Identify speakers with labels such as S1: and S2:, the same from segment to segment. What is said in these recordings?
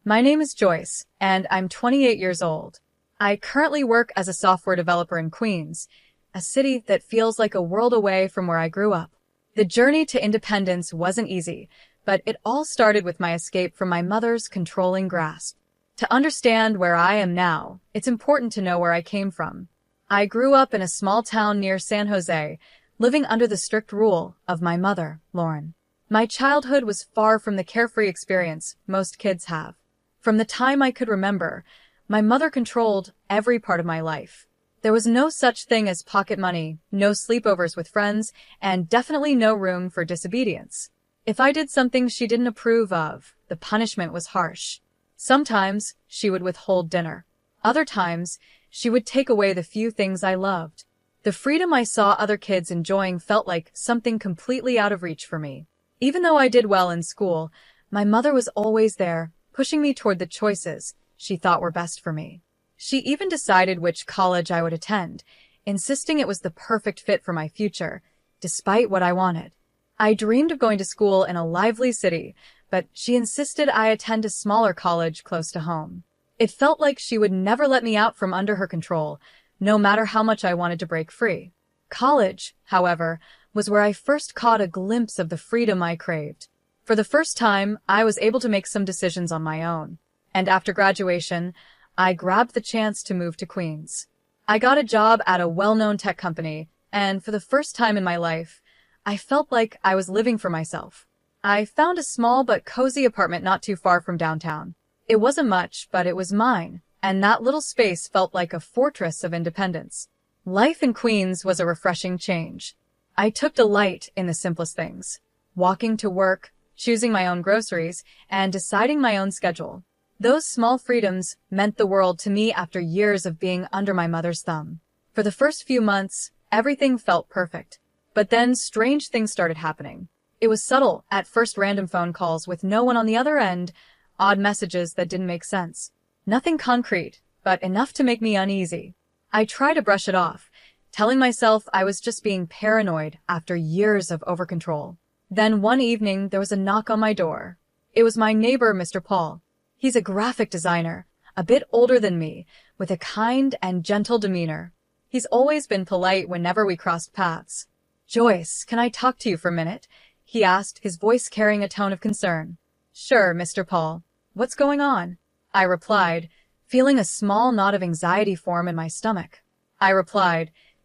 S1: My name is Joyce, and I'm 28 years old. I currently work as a software developer in Queens, a city that feels like a world away from where I grew up. The journey to independence wasn't easy, but it all started with my escape from my mother's controlling grasp. To understand where I am now, it's important to know where I came from. I grew up in a small town near San Jose, living under the strict rule of my mother, Lauren. My childhood was far from the carefree experience most kids have. From the time I could remember, my mother controlled every part of my life. There was no such thing as pocket money, no sleepovers with friends, and definitely no room for disobedience. If I did something she didn't approve of, the punishment was harsh. Sometimes she would withhold dinner. Other times, she would take away the few things I loved. The freedom I saw other kids enjoying felt like something completely out of reach for me. Even though I did well in school, my mother was always there, pushing me toward the choices she thought were best for me. She even decided which college I would attend, insisting it was the perfect fit for my future, despite what I wanted. I dreamed of going to school in a lively city, but she insisted I attend a smaller college close to home. It felt like she would never let me out from under her control, no matter how much I wanted to break free. College, however, was where I first caught a glimpse of the freedom I craved. For the first time, I was able to make some decisions on my own. And after graduation, I grabbed the chance to move to Queens. I got a job at a well-known tech company, and for the first time in my life, I felt like I was living for myself. I found a small but cozy apartment not too far from downtown. It wasn't much, but it was mine, and that little space felt like a fortress of independence. Life in Queens was a refreshing change. I took delight in the simplest things: walking to work, choosing my own groceries, and deciding my own schedule. Those small freedoms meant the world to me after years of being under my mother's thumb. For the first few months, everything felt perfect. But then strange things started happening. It was subtle, at first random phone calls with no one on the other end, odd messages that didn't make sense. Nothing concrete, but enough to make me uneasy. I tried to brush it off, telling myself I was just being paranoid after years of over-control. Then one evening, there was a knock on my door. It was my neighbor, Mr. Paul. He's a graphic designer, a bit older than me, with a kind and gentle demeanor. He's always been polite whenever we crossed paths. "Joyce, can I talk to you for a minute?" he asked, his voice carrying a tone of concern. "Sure, Mr. Paul. What's going on?" I replied, feeling a small knot of anxiety form in my stomach.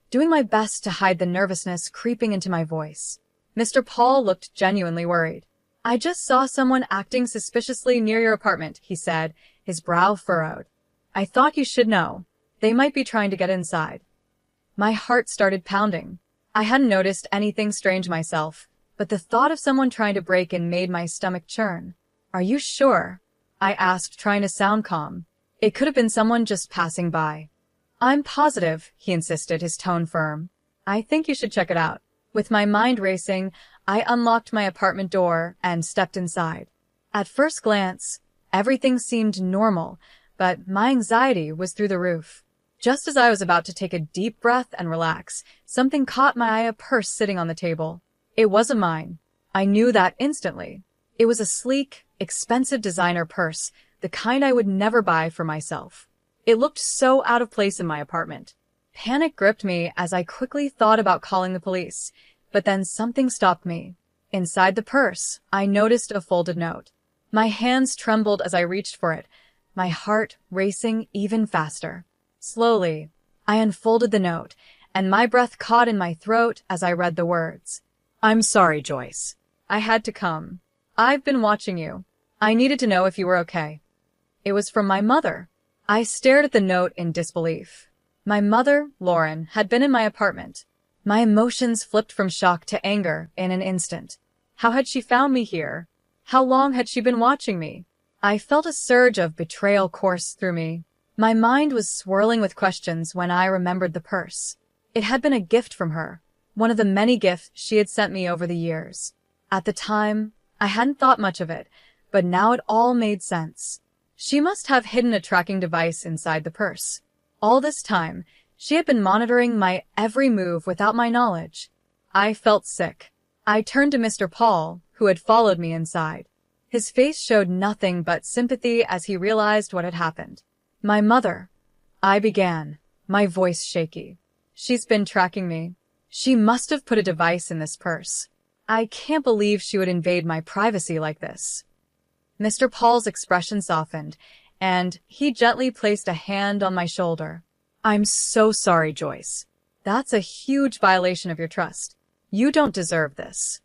S1: Doing my best to hide the nervousness creeping into my voice. Mr. Paul looked genuinely worried. "I just saw someone acting suspiciously near your apartment," he said, his brow furrowed. "I thought you should know. They might be trying to get inside." My heart started pounding. I hadn't noticed anything strange myself, but the thought of someone trying to break in made my stomach churn. "Are you sure?" I asked, trying to sound calm. "It could have been someone just passing by." "I'm positive," he insisted, his tone firm. "I think you should check it out." With my mind racing, I unlocked my apartment door and stepped inside. At first glance, everything seemed normal, but my anxiety was through the roof. Just as I was about to take a deep breath and relax, something caught my eye: a purse sitting on the table. It wasn't mine. I knew that instantly. It was a sleek, expensive designer purse, the kind I would never buy for myself. It looked so out of place in my apartment. Panic gripped me as I quickly thought about calling the police, but then something stopped me. Inside the purse, I noticed a folded note. My hands trembled as I reached for it, my heart racing even faster. Slowly, I unfolded the note, and my breath caught in my throat as I read the words. "I'm sorry, Joyce. I had to come. I've been watching you. I needed to know if you were okay." It was from my mother. I stared at the note in disbelief. My mother, Lauren, had been in my apartment. My emotions flipped from shock to anger in an instant. How had she found me here? How long had she been watching me? I felt a surge of betrayal course through me. My mind was swirling with questions when I remembered the purse. It had been a gift from her, one of the many gifts she had sent me over the years. At the time, I hadn't thought much of it, but now it all made sense. She must have hidden a tracking device inside the purse. All this time, she had been monitoring my every move without my knowledge. I felt sick. I turned to Mr. Paul, who had followed me inside. His face showed nothing but sympathy as he realized what had happened. My mother, I began, my voice shaky. She's been tracking me. She must have put a device in this purse. I can't believe she would invade my privacy like this. Mr. Paul's expression softened, and he gently placed a hand on my shoulder. I'm so sorry, Joyce. That's a huge violation of your trust. You don't deserve this.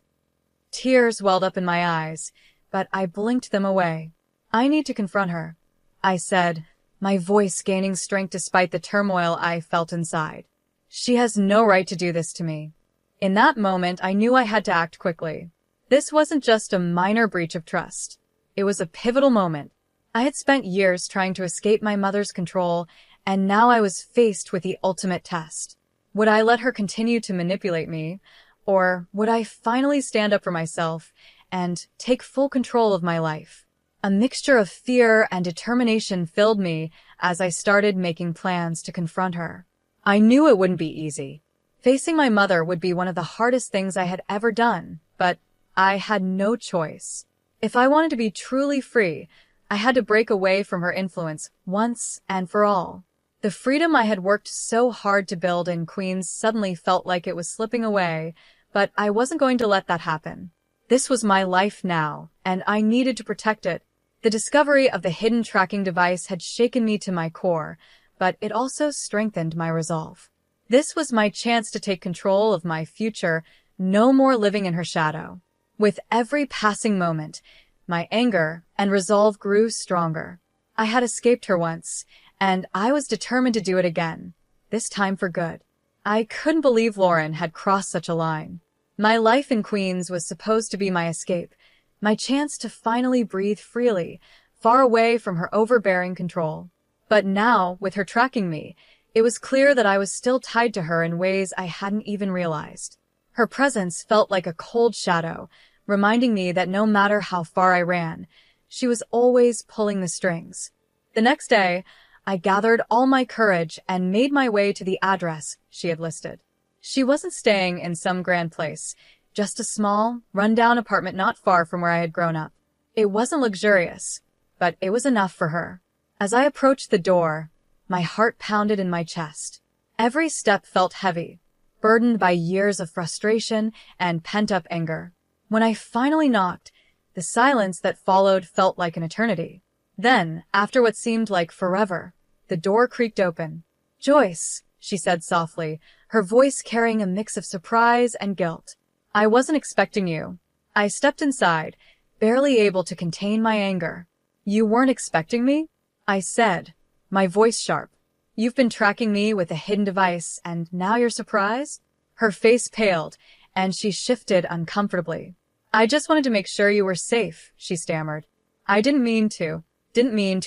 S1: Tears welled up in my eyes, but I blinked them away. I need to confront her, I said, my voice gaining strength despite the turmoil I felt inside. She has no right to do this to me. In that moment, I knew I had to act quickly. This wasn't just a minor breach of trust. It was a pivotal moment. I had spent years trying to escape my mother's control, and now I was faced with the ultimate test. Would I let her continue to manipulate me, or would I finally stand up for myself and take full control of my life? A mixture of fear and determination filled me as I started making plans to confront her. I knew it wouldn't be easy. Facing my mother would be one of the hardest things I had ever done, but I had no choice. If I wanted to be truly free, I had to break away from her influence once and for all. The freedom I had worked so hard to build in Queens suddenly felt like it was slipping away, but I wasn't going to let that happen. This was my life now, and I needed to protect it. The discovery of the hidden tracking device had shaken me to my core, but it also strengthened my resolve. This was my chance to take control of my future, no more living in her shadow. With every passing moment, my anger and resolve grew stronger. I had escaped her once, and I was determined to do it again, this time for good. I couldn't believe Lauren had crossed such a line. My life in Queens was supposed to be my escape, my chance to finally breathe freely, far away from her overbearing control. But now, with her tracking me, it was clear that I was still tied to her in ways I hadn't even realized. Her presence felt like a cold shadow, reminding me that no matter how far I ran, she was always pulling the strings. The next day, I gathered all my courage and made my way to the address she had listed. She wasn't staying in some grand place, just a small, run-down apartment not far from where I had grown up. It wasn't luxurious, but it was enough for her. As I approached the door, my heart pounded in my chest. Every step felt heavy, burdened by years of frustration and pent-up anger. When I finally knocked, the silence that followed felt like an eternity. Then, after what seemed like forever, the door creaked open. "Joyce," she said softly, her voice carrying a mix of surprise and guilt. "I wasn't expecting you." I stepped inside, barely able to contain my anger. "You weren't expecting me?" I said, my voice sharp. "You've been tracking me with a hidden device, and now you're surprised?" Her face paled, and she shifted uncomfortably. "I just wanted to make sure you were safe," she stammered. "I didn't mean to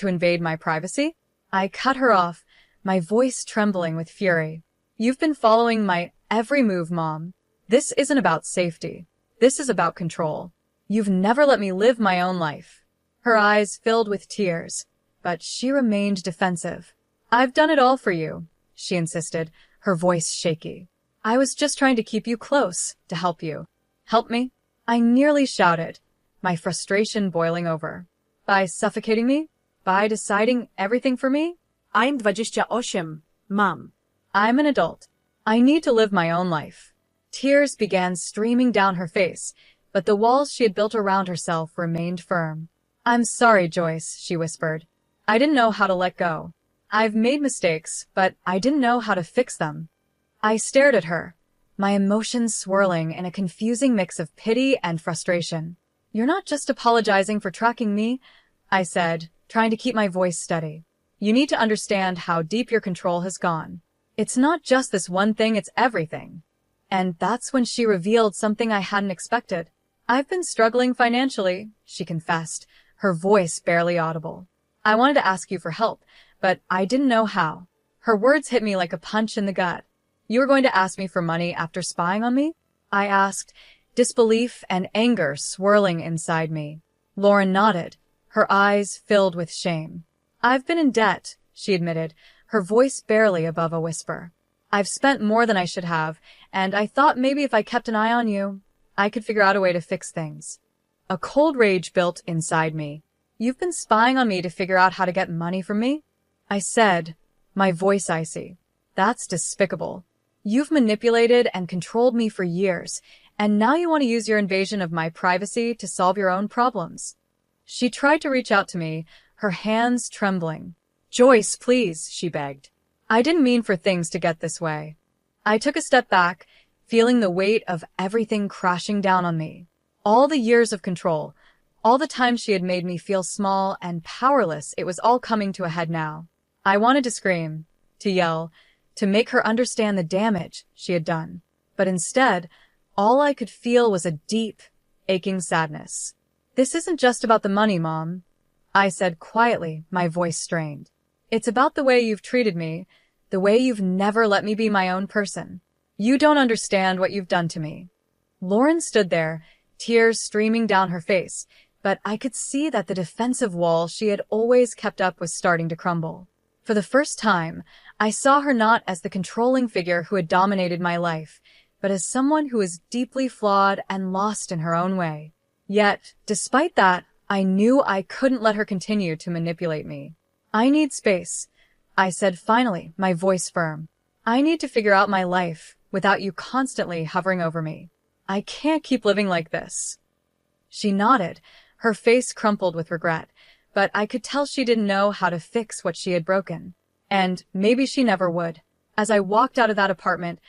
S1: invade my privacy." I cut her off, my voice trembling with fury. "You've been following my every move, Mom. This isn't about safety. This is about control. You've never let me live my own life." Her eyes filled with tears, but she remained defensive. "I've done it all for you," she insisted, her voice shaky. "I was just trying to keep you close, to help you." "Help me?" I nearly shouted, my frustration boiling over. "By suffocating me? By deciding everything for me?"
S2: I'm 28, Mom.
S1: I'm an adult. I need to live my own life. Tears began streaming down her face, but the walls she had built around herself remained firm. "I'm sorry, Joyce," she whispered. "I didn't know how to let go. I've made mistakes, but I didn't know how to fix them." I stared at her, my emotions swirling in a confusing mix of pity and frustration. "You're not just apologizing for tracking me," I said, trying to keep my voice steady. "You need to understand how deep your control has gone. It's not just this one thing, it's everything." And that's when she revealed something I hadn't expected. "I've been struggling financially," she confessed, her voice barely audible. "I wanted to ask you for help, but I didn't know how." Her words hit me like a punch in the gut. "You were going to ask me for money after spying on me?" I asked, disbelief and anger swirling inside me. Lauren nodded, her eyes filled with shame. "I've been in debt," she admitted, her voice barely above a whisper. "I've spent more than I should have, and I thought maybe if I kept an eye on you, I could figure out a way to fix things." A cold rage built inside me. "You've been spying on me to figure out how to get money from me?" I said, my voice icy. "That's despicable. You've manipulated and controlled me for years, and now you want to use your invasion of my privacy to solve your own problems." She tried to reach out to me, her hands trembling. "Joyce, please," she begged. "I didn't mean for things to get this way." I took a step back, feeling the weight of everything crashing down on me. All the years of control, all the time she had made me feel small and powerless, it was all coming to a head now. I wanted to scream, to yell, to make her understand the damage she had done. But instead, all I could feel was a deep, aching sadness. "This isn't just about the money, Mom," I said quietly, my voice strained. "It's about the way you've treated me, the way you've never let me be my own person. You don't understand what you've done to me." Lauren stood there, tears streaming down her face, but I could see that the defensive wall she had always kept up was starting to crumble. For the first time, I saw her not as the controlling figure who had dominated my life, but as someone who was deeply flawed and lost in her own way. Yet, despite that, I knew I couldn't let her continue to manipulate me. "I need space," I said finally, my voice firm. "I need to figure out my life without you constantly hovering over me. I can't keep living like this." She nodded, her face crumpled with regret, but I could tell she didn't know how to fix what she had broken. And maybe she never would. As I walked out of that apartment,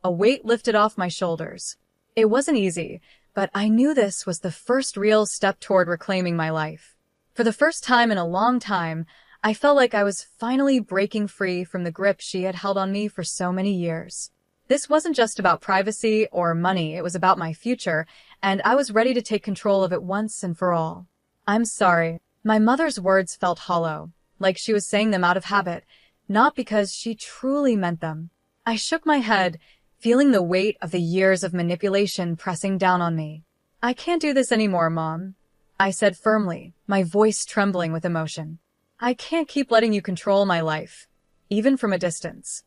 S1: a weight lifted off my shoulders. It wasn't easy, but I knew this was the first real step toward reclaiming my life. For the first time in a long time, I felt like I was finally breaking free from the grip she had held on me for so many years. This wasn't just about privacy or money, it was about my future, and I was ready to take control of it once and for all. "I'm sorry." My mother's words felt hollow, like she was saying them out of habit, not because she truly meant them. I shook my head, feeling the weight of the years of manipulation pressing down on me. "I can't do this anymore, Mom," I said firmly, my voice trembling with emotion. "I can't keep letting you control my life, even from a distance."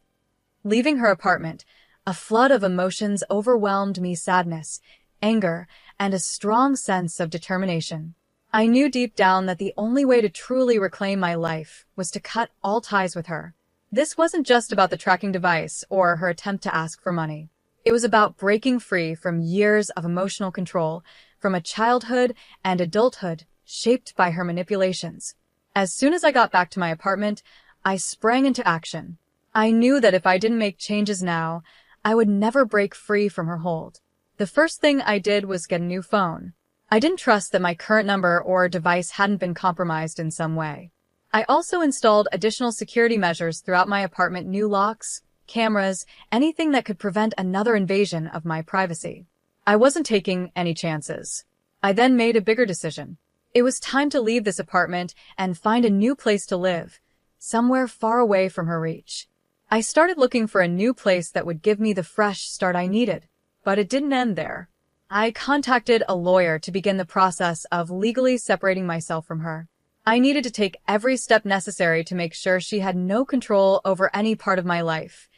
S1: Leaving her apartment, a flood of emotions overwhelmed me: sadness, anger, and a strong sense of determination. I knew deep down that the only way to truly reclaim my life was to cut all ties with her. This wasn't just about the tracking device or her attempt to ask for money. It was about breaking free from years of emotional control, from a childhood and adulthood shaped by her manipulations. As soon as I got back to my apartment, I sprang into action. I knew that if I didn't make changes now, I would never break free from her hold. The first thing I did was get a new phone. I didn't trust that my current number or device hadn't been compromised in some way. I also installed additional security measures throughout my apartment: new locks, cameras, anything that could prevent another invasion of my privacy. I wasn't taking any chances. I then made a bigger decision. It was time to leave this apartment and find a new place to live, somewhere far away from her reach. I started looking for a new place that would give me the fresh start I needed, but it didn't end there. I contacted a lawyer to begin the process of legally separating myself from her. I needed to take every step necessary to make sure she had no control over any part of my life,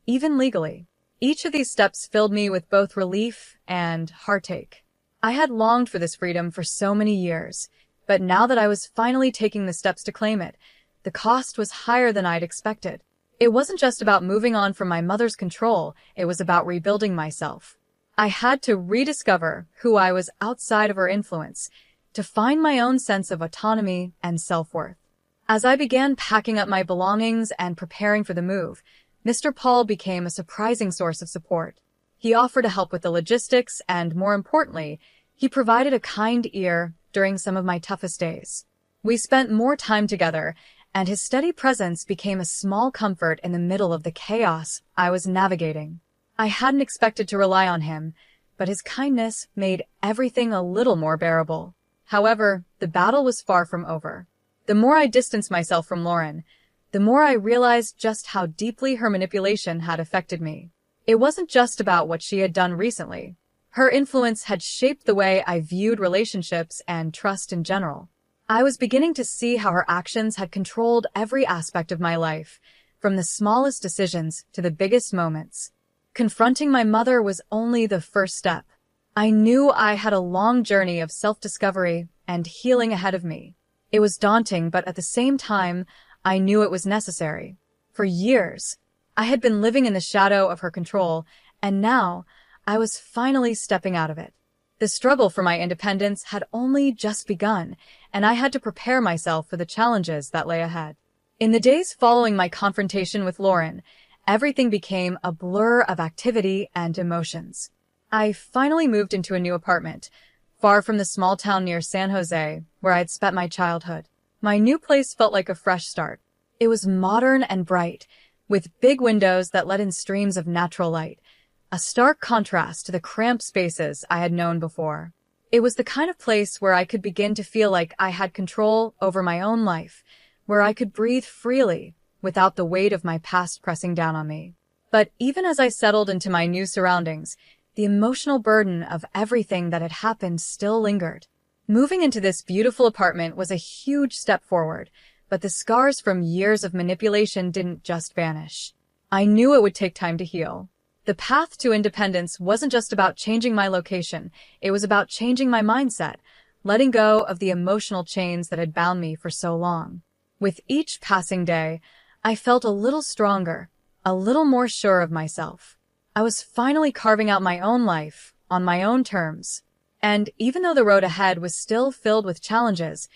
S1: even legally. Each of these steps filled me with both relief and heartache. I had longed for this freedom for so many years, but now that I was finally taking the steps to claim it, the cost was higher than I'd expected. It wasn't just about moving on from my mother's control, it was about rebuilding myself. I had to rediscover who I was outside of her influence, to find my own sense of autonomy and self-worth. As I began packing up my belongings and preparing for the move, Mr. Paul became a surprising source of support. He offered to help with the logistics and, more importantly, he provided a kind ear during some of my toughest days. We spent more time together, and his steady presence became a small comfort in the middle of the chaos I was navigating. I hadn't expected to rely on him, but his kindness made everything a little more bearable. However, the battle was far from over. The more I distanced myself from Lauren, the more I realized just how deeply her manipulation had affected me. It wasn't just about what she had done recently. Her influence had shaped the way I viewed relationships and trust in general. I was beginning to see how her actions had controlled every aspect of my life, from the smallest decisions to the biggest moments. Confronting my mother was only the first step. I knew I had a long journey of self-discovery and healing ahead of me. It was daunting, but at the same time, I knew it was necessary. For years, I had been living in the shadow of her control, and now I was finally stepping out of it. The struggle for my independence had only just begun, and I had to prepare myself for the challenges that lay ahead. In the days following my confrontation with Lauren, everything became a blur of activity and emotions. I finally moved into a new apartment, far from the small town near San Jose, where I had spent my childhood. My new place felt like a fresh start. It was modern and bright, with big windows that let in streams of natural light, a stark contrast to the cramped spaces I had known before. It was the kind of place where I could begin to feel like I had control over my own life, where I could breathe freely without the weight of my past pressing down on me. But even as I settled into my new surroundings, the emotional burden of everything that had happened still lingered. Moving into this beautiful apartment was a huge step forward, but the scars from years of manipulation didn't just vanish. I knew it would take time to heal. The path to independence wasn't just about changing my location, it was about changing my mindset, letting go of the emotional chains that had bound me for so long. With each passing day, I felt a little stronger, a little more sure of myself. I was finally carving out my own life, on my own terms. And even though the road ahead was still filled with challenges,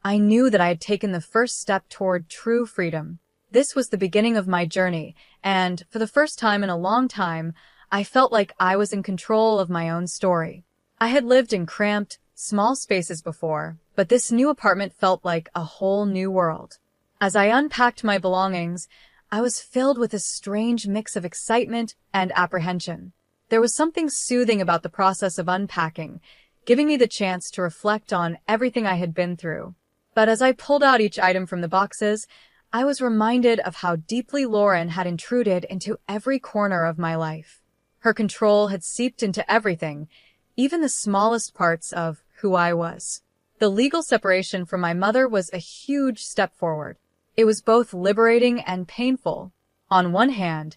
S1: I knew that I had taken the first step toward true freedom. This was the beginning of my journey, and for the first time in a long time, I felt like I was in control of my own story. I had lived in cramped, small spaces before, but this new apartment felt like a whole new world. As I unpacked my belongings, I was filled with a strange mix of excitement and apprehension. There was something soothing about the process of unpacking, giving me the chance to reflect on everything I had been through. But as I pulled out each item from the boxes, I was reminded of how deeply Lauren had intruded into every corner of my life. Her control had seeped into everything, even the smallest parts of who I was. The legal separation from my mother was a huge step forward. It was both liberating and painful. On one hand,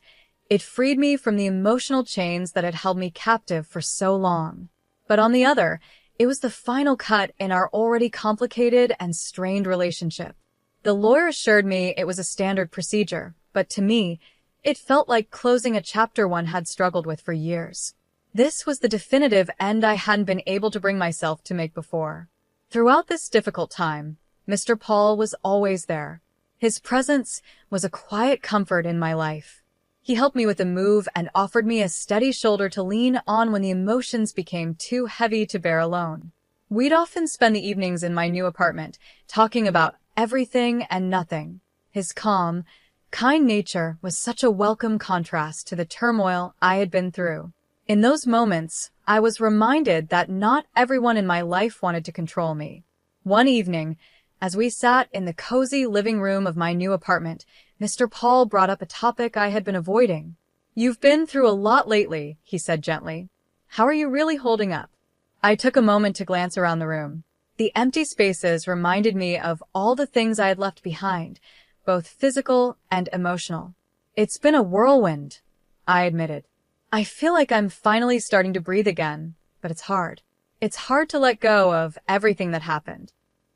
S1: it freed me from the emotional chains that had held me captive for so long. But on the other, it was the final cut in our already complicated and strained relationship. The lawyer assured me it was a standard procedure, but to me, it felt like closing a chapter one had struggled with for years. This was the definitive end I hadn't been able to bring myself to make before. Throughout this difficult time, Mr. Paul was always there. His presence was a quiet comfort in my life. He helped me with the move and offered me a steady shoulder to lean on when the emotions became too heavy to bear alone. We'd often spend the evenings in my new apartment, talking about everything and nothing. His calm, kind nature was such a welcome contrast to the turmoil I had been through. In those moments, I was reminded that not everyone in my life wanted to control me. One evening, as we sat in the cozy living room of my new apartment, Mr. Paul brought up a topic I had been avoiding. "You've been through a lot lately," he said gently. "How are you really holding up?" I took a moment to glance around the room. The empty spaces reminded me of all the things I had left behind, both physical and emotional. "It's been a whirlwind," I admitted. "I feel like I'm finally starting to breathe again, but it's hard. It's hard to let go of everything that happened."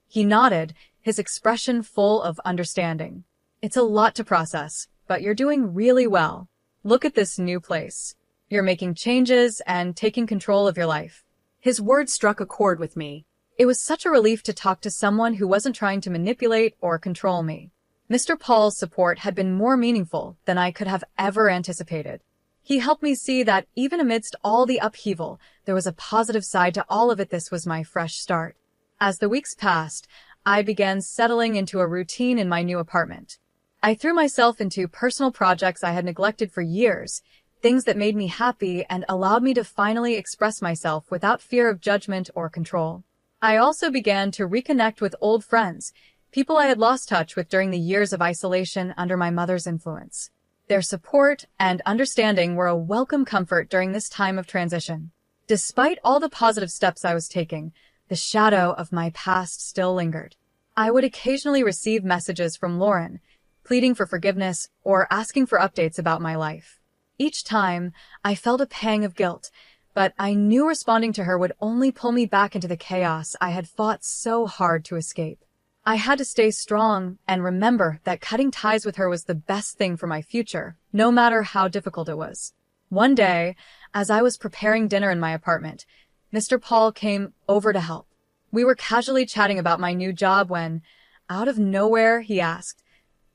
S1: He nodded, his expression full of understanding. "It's a lot to process, but you're doing really well. Look at this new place. You're making changes and taking control of your life."
S2: His words struck a chord with me.
S1: It was such a relief to talk to someone who wasn't trying to manipulate or control me. Mr. Paul's support had been more meaningful than I could have ever anticipated. He helped me see that even amidst all the upheaval, there was a positive side to all of it. This was my fresh start. As the weeks passed, I began settling into a routine in my new apartment. I threw myself into personal projects I had neglected for years, things that made me happy and allowed me to finally express myself without fear of judgment or control. I also began to reconnect with old friends, people I had lost touch with during the years of isolation under my mother's influence. Their support and understanding were a welcome comfort during this time of transition. Despite all the positive steps I was taking, the shadow of my past still lingered. I would occasionally receive messages from Lauren, pleading for forgiveness or asking for updates about my life. Each time, I felt a pang of guilt, but I knew responding to her would only pull me back into the chaos I had fought so hard to escape. I had to stay strong and remember that cutting ties with her was the best thing for my future, no matter how difficult it was. One day, as I was preparing dinner in my apartment, Mr. Paul came over to help. We were casually chatting about my new job when, out of nowhere, he asked,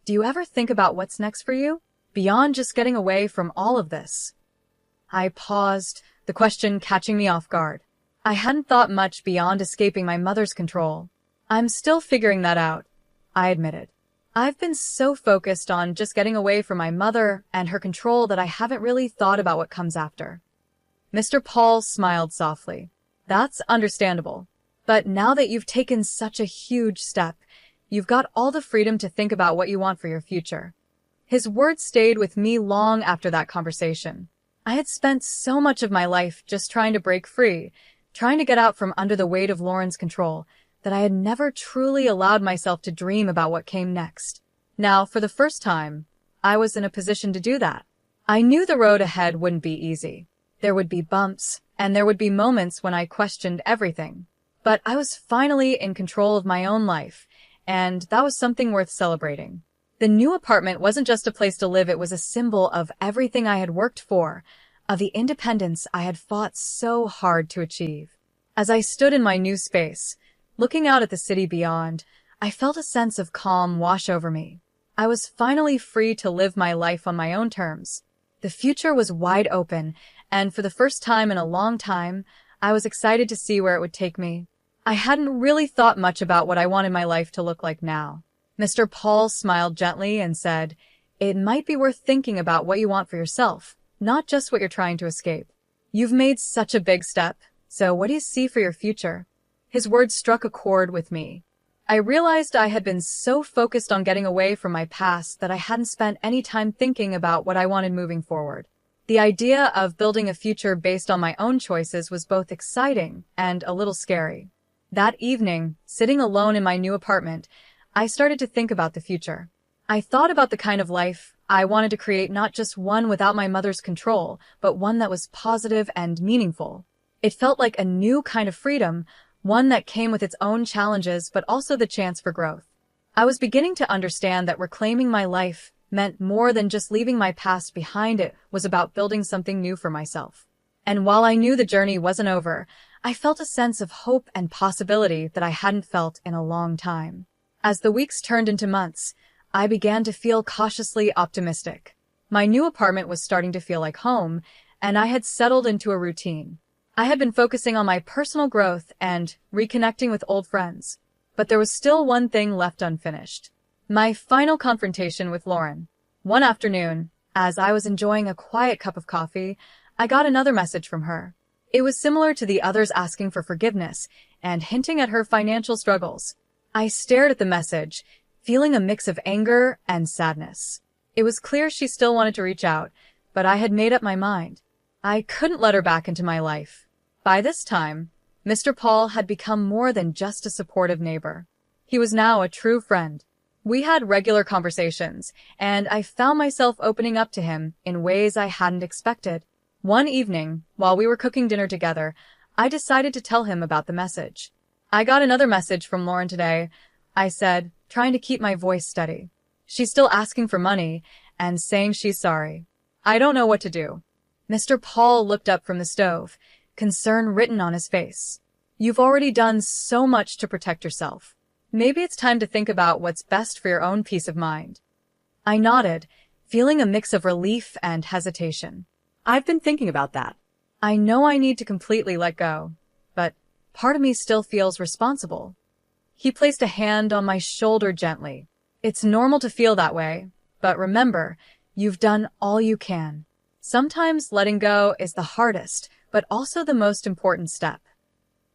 S1: "Do you ever think about what's next for you? Beyond just getting away from all of this?" I paused, the question catching me off guard. I hadn't thought much beyond escaping my mother's control. "I'm still figuring that out," I admitted. "I've been so focused on just getting away from my mother and her control that I haven't really thought about what comes after." Mr. Paul smiled softly. "That's understandable. But now that you've taken such a huge step, you've got all the freedom to think about what you want for your future." His words stayed with me long after that conversation. I had spent so much of my life just trying to break free, trying to get out from under the weight of Lauren's control, that I had never truly allowed myself to dream about what came next. Now, for the first time, I was in a position to do that. I knew the road ahead wouldn't be easy. There would be bumps, and there would be moments when I questioned everything. But I was finally in control of my own life, and that was something worth celebrating. The new apartment wasn't just a place to live, it was a symbol of everything I had worked for, of the independence I had fought so hard to achieve. As I stood in my new space, looking out at the city beyond, I felt a sense of calm wash over me. I was finally free to live my life on my own terms. The future was wide open, and for the first time in a long time, I was excited to see where it would take me. I hadn't really thought much about what I wanted my life to look like now. Mr. Paul smiled gently and said, "It might be worth thinking about what you want for yourself, not just what you're trying to escape. You've made such a big step, so what do you see for your future?" His words struck a chord with me. I realized I had been so focused on getting away from my past that I hadn't spent any time thinking about what I wanted moving forward. The idea of building a future based on my own choices was both exciting and a little scary. That evening, sitting alone in my new apartment, I started to think about the future. I thought about the kind of life I wanted to create, not just one without my mother's control, but one that was positive and meaningful. It felt like a new kind of freedom, one that came with its own challenges but also the chance for growth. I was beginning to understand that reclaiming my life meant more than just leaving my past behind. It was about building something new for myself. And while I knew the journey wasn't over, I felt a sense of hope and possibility that I hadn't felt in a long time. As the weeks turned into months, I began to feel cautiously optimistic. My new apartment was starting to feel like home, and I had settled into a routine. I had been focusing on my personal growth and reconnecting with old friends. But there was still one thing left unfinished. My final confrontation with Lauren. One afternoon, as I was enjoying a quiet cup of coffee, I got another message from her. It was similar to the others, asking for forgiveness and hinting at her financial struggles. I stared at the message, feeling a mix of anger and sadness. It was clear she still wanted to reach out, but I had made up my mind. I couldn't let her back into my life. By this time, Mr. Paul had become more than just a supportive neighbor. He was now a true friend. We had regular conversations, and I found myself opening up to him in ways I hadn't expected. One evening, while we were cooking dinner together, I decided to tell him about the message. "I got another message from Lauren today," I said, trying to keep my voice steady. "She's still asking for money and saying she's sorry. I don't know what to do." Mr. Paul looked up from the stove, concern written on his face. "You've already done so much to protect yourself. Maybe it's time to think about what's best for your own peace of mind." I nodded, feeling a mix of relief and hesitation.
S2: I've been thinking about that.
S1: I know I need to completely let go, but part of me still feels responsible. He placed a hand on my shoulder gently. "It's normal to feel that way, but remember, you've done all you can. Sometimes letting go is the hardest, but also the most important step."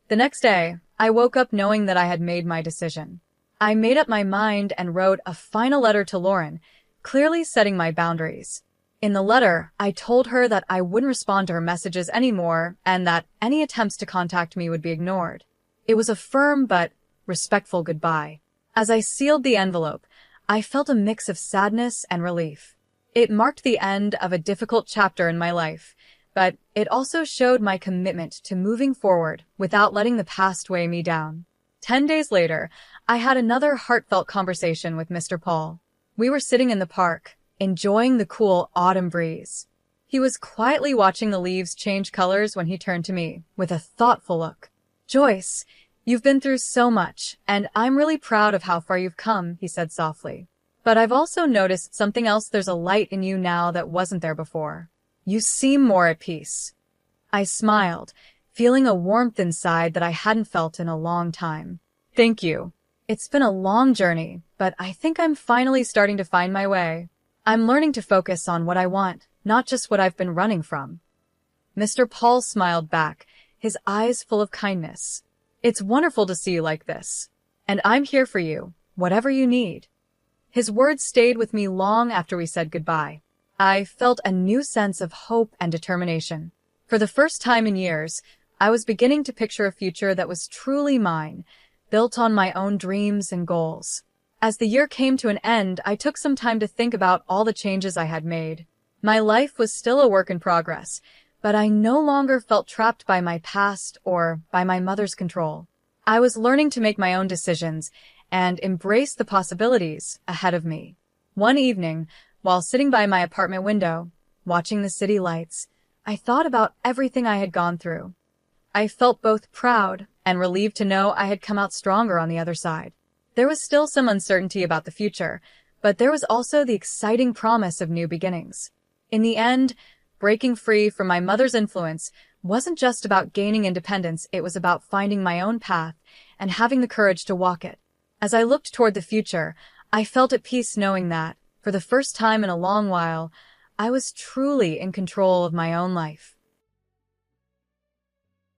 S1: The next day, I woke up knowing that I had made my decision. I made up my mind and wrote a final letter to Lauren, clearly setting my boundaries. In the letter, I told her that I wouldn't respond to her messages anymore and that any attempts to contact me would be ignored. It was a firm but respectful goodbye. As I sealed the envelope, I felt a mix of sadness and relief. It marked the end of a difficult chapter in my life, but it also showed my commitment to moving forward without letting the past weigh me down. 10 days later, I had another heartfelt conversation with Mr. Paul. We were sitting in the park, enjoying the cool autumn breeze. He was quietly watching the leaves change colors when he turned to me with a thoughtful look. "Joyce, you've been through so much, and I'm really proud of how far you've come," he said softly. "But I've also noticed something else. There's a light in you now that wasn't there before. You seem more at peace." I smiled, feeling a warmth inside that I hadn't felt in a long time. "Thank you. It's been a long journey, but I think I'm finally starting to find my way. I'm learning to focus on what I want, not just what I've been running from." Mr. Paul smiled back, his eyes full of kindness. "It's wonderful to see you like this. And I'm here for you, whatever you need." His words stayed with me long after we said goodbye. I felt a new sense of hope and determination. For the first time in years, I was beginning to picture a future that was truly mine, built on my own dreams and goals. As the year came to an end, I took some time to think about all the changes I had made. My life was still a work in progress, but I no longer felt trapped by my past or by my mother's control. I was learning to make my own decisions and embrace the possibilities ahead of me. One evening, while sitting by my apartment window, watching the city lights, I thought about everything I had gone through. I felt both proud and relieved to know I had come out stronger on the other side. There was still some uncertainty about the future, but there was also the exciting promise of new beginnings. In the end, breaking free from my mother's influence wasn't just about gaining independence, it was about finding my own path and having the courage to walk it. As I looked toward the future, I felt at peace knowing that, for the first time in a long while, I was truly in control of my own life.